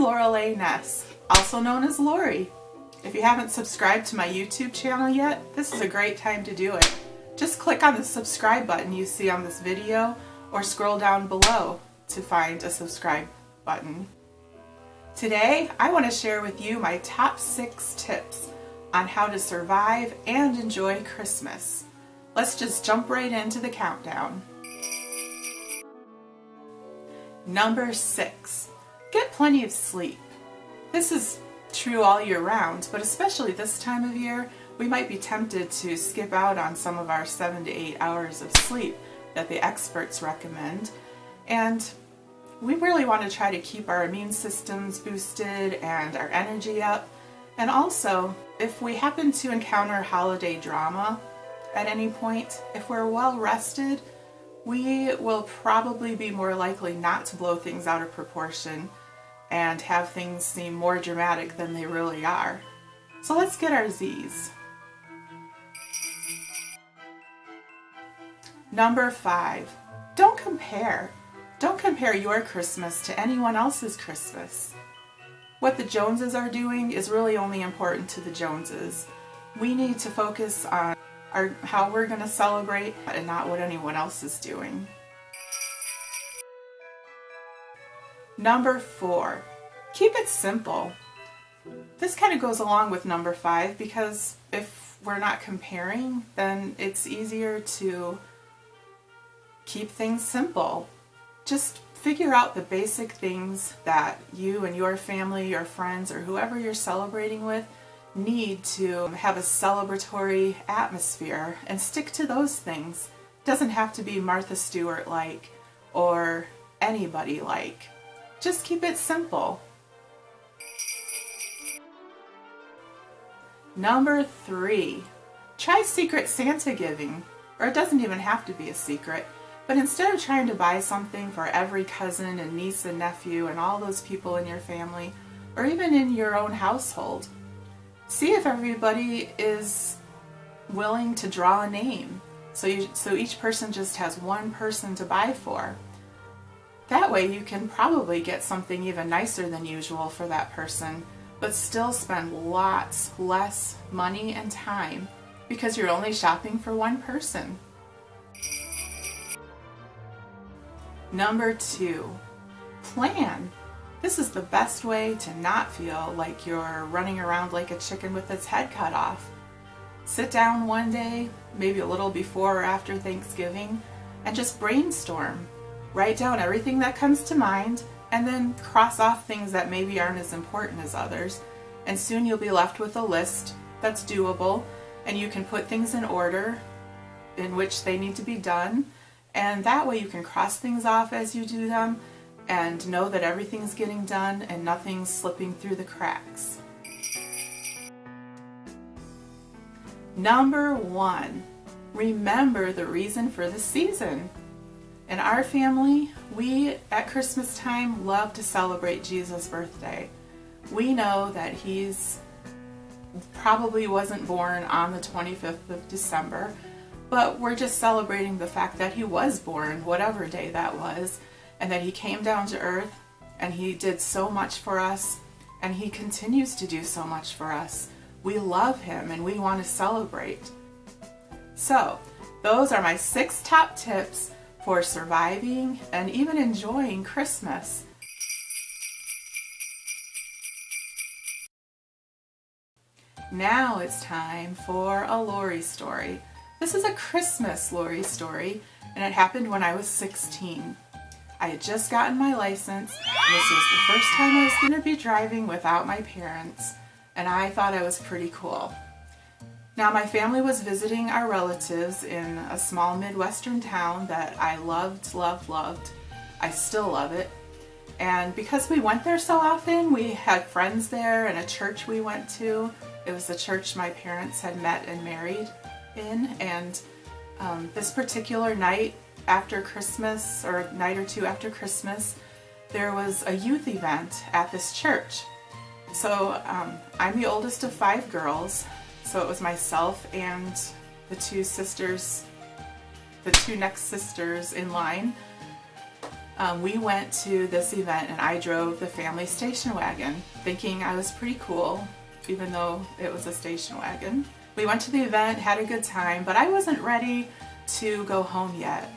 Laurel Ness, also known as Laurie. If you haven't subscribed to my YouTube channel yet, this is a great time to do it. Just click on the subscribe button you see on this video or scroll down below to find a subscribe button. Today, I want to share with you my top 6 tips on how to survive and enjoy Christmas. Let's just jump right into the countdown. Number 6. Get plenty of sleep. This is true all year round, but especially this time of year, we might be tempted to skip out on some of our 7 to 8 hours of sleep that the experts recommend. And we really want to try to keep our immune systems boosted and our energy up. And also, if we happen to encounter holiday drama at any point, if we're well rested, we will probably be more likely not to blow things out of proportion and have things seem more dramatic than they really are. So let's get our Z's. Number 5, don't compare. Don't compare your Christmas to anyone else's Christmas. What the Joneses are doing is really only important to the Joneses. We need to focus on how we're going to celebrate and not what anyone else is doing. Number 4, keep it simple. This kind of goes along with number 5 because if we're not comparing, then it's easier to keep things simple. Just figure out the basic things that you and your family, your friends, or whoever you're celebrating with need to have a celebratory atmosphere and stick to those things. It doesn't have to be Martha Stewart-like or anybody-like. Just keep it simple. Number 3, try Secret Santa giving. Or it doesn't even have to be a secret, but instead of trying to buy something for every cousin and niece and nephew and all those people in your family, or even in your own household, see if everybody is willing to draw a name. So each person just has one person to buy for. That way you can probably get something even nicer than usual for that person, but still spend lots less money and time because you're only shopping for one person. Number 2, plan. This is the best way to not feel like you're running around like a chicken with its head cut off. Sit down one day, maybe a little before or after Thanksgiving, and just brainstorm. Write down everything that comes to mind, and then cross off things that maybe aren't as important as others. And soon you'll be left with a list that's doable, and you can put things in order in which they need to be done. And that way you can cross things off as you do them and know that everything's getting done and nothing's slipping through the cracks. Number 1, remember the reason for the season. In our family, we at Christmas time love to celebrate Jesus' birthday. We know that he's probably wasn't born on the 25th of December, but we're just celebrating the fact that he was born, whatever day that was, and that he came down to earth, and he did so much for us, and he continues to do so much for us. We love him, and we want to celebrate. So, those are my 6 top tips for surviving and even enjoying Christmas. Now it's time for a Laurie story. This is a Christmas Laurie story, and it happened when I was 16. I had just gotten my license, and this was the first time I was going to be driving without my parents, and I thought I was pretty cool. Now, my family was visiting our relatives in a small Midwestern town that I loved. I still love it. And because we went there so often, we had friends there and a church we went to. It was the church my parents had met and married in. And this particular night after Christmas, or a night or two after Christmas, there was a youth event at this church. So I'm the oldest of 5 girls. So it was myself and the 2 sisters, the 2 next sisters in line. We went to this event and I drove the family station wagon, thinking I was pretty cool, even though it was a station wagon. We went to the event, had a good time, but I wasn't ready to go home yet.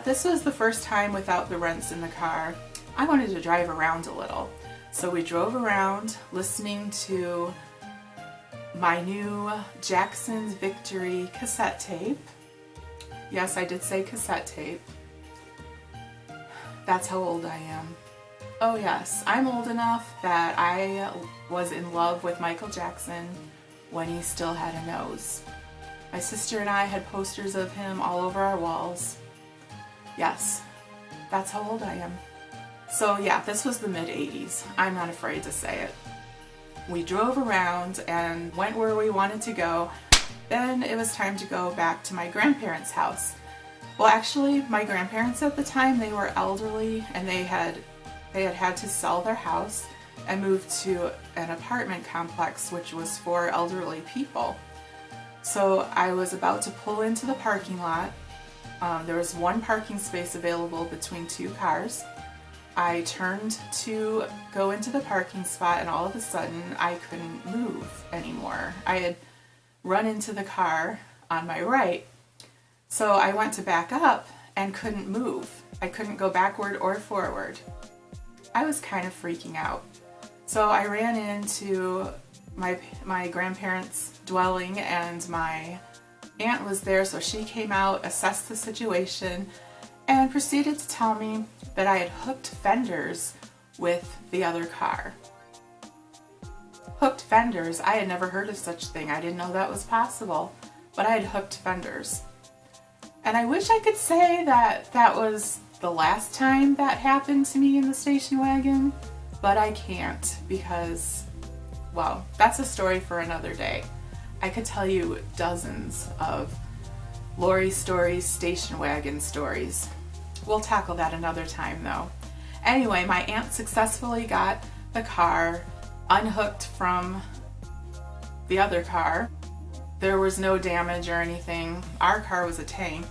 This was the first time without the rents in the car. I wanted to drive around a little. So we drove around listening to my new Jackson's Victory cassette tape. Yes, I did say cassette tape. That's how old I am. Oh yes, I'm old enough that I was in love with Michael Jackson when he still had a nose. My sister and I had posters of him all over our walls. Yes, that's how old I am. So yeah, this was the mid-'80s. I'm not afraid to say it. We drove around and went where we wanted to go. Then it was time to go back to my grandparents' house. Well, actually, my grandparents at the time, they were elderly and they had to sell their house and move to an apartment complex which was for elderly people. So I was about to pull into the parking lot. There was one parking space available between two cars. I turned to go into the parking spot and all of a sudden I couldn't move anymore. I had run into the car on my right. So I went to back up and couldn't move. I couldn't go backward or forward. I was kind of freaking out. So I ran into my grandparents' dwelling and my aunt was there, so she came out, assessed the situation, and proceeded to tell me that I had hooked fenders with the other car. Hooked fenders? I had never heard of such a thing. I didn't know that was possible, but I had hooked fenders. And I wish I could say that that was the last time that happened to me in the station wagon, but I can't because, well, that's a story for another day. I could tell you dozens of Laurie Story station wagon stories. We'll tackle that another time though. Anyway, my aunt successfully got the car unhooked from the other car. There was no damage or anything. Our car was a tank.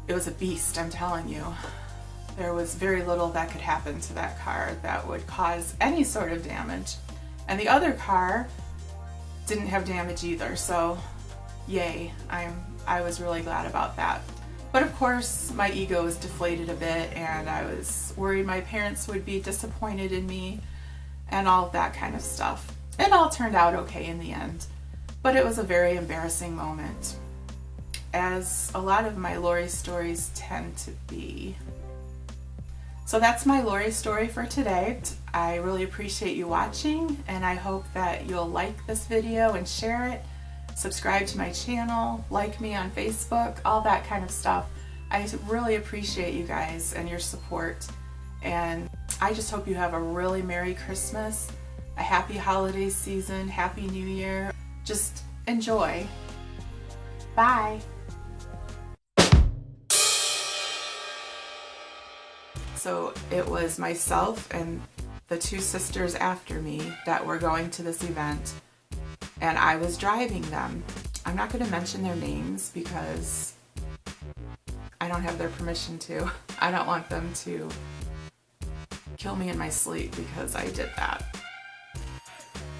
It was a beast, I'm telling you. There was very little that could happen to that car that would cause any sort of damage. And the other car didn't have damage either, so yay. I was really glad about that. But of course, my ego was deflated a bit and I was worried my parents would be disappointed in me and all of that kind of stuff. It all turned out okay in the end, but it was a very embarrassing moment, as a lot of my Laurie stories tend to be. So that's my Laurie story for today. I really appreciate you watching and I hope that you'll like this video and share it. Subscribe to my channel, like me on Facebook, all that kind of stuff. I really appreciate you guys and your support, and I just hope you have a really Merry Christmas, a happy holiday season, Happy New Year. Just enjoy. Bye. So it was myself and the two sisters after me that were going to this event, and I was driving them. I'm not going to mention their names because I don't have their permission to. I don't want them to kill me in my sleep because I did that.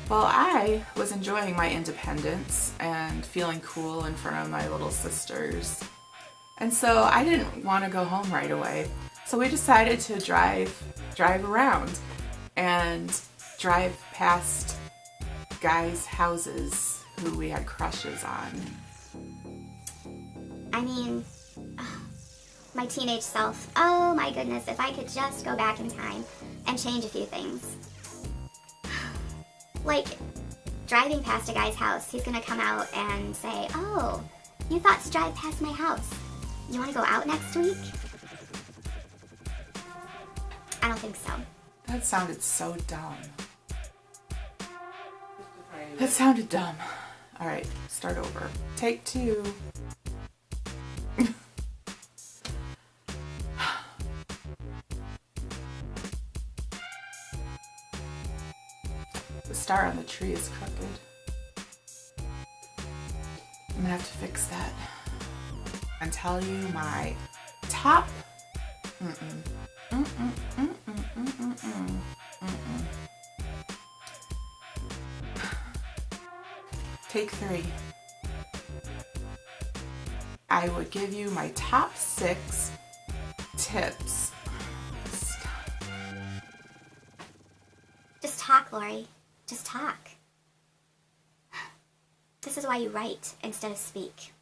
Well, I was enjoying my independence and feeling cool in front of my little sisters. And so I didn't want to go home right away. So we decided to drive around and drive past guys' houses who we had crushes on. I mean, my teenage self, oh my goodness, if I could just go back in time and change a few things. Like, driving past a guy's house, he's gonna come out and say, oh, you thought to drive past my house. You wanna go out next week? I don't think so. That sounded so dumb. That sounded dumb. All right, start over. Take two. The star on the tree is crooked. I'm gonna have to fix that and tell you my top Take 3. I would give you my top 6 tips. Just talk, Laurie. Just talk. This is why you write instead of speak.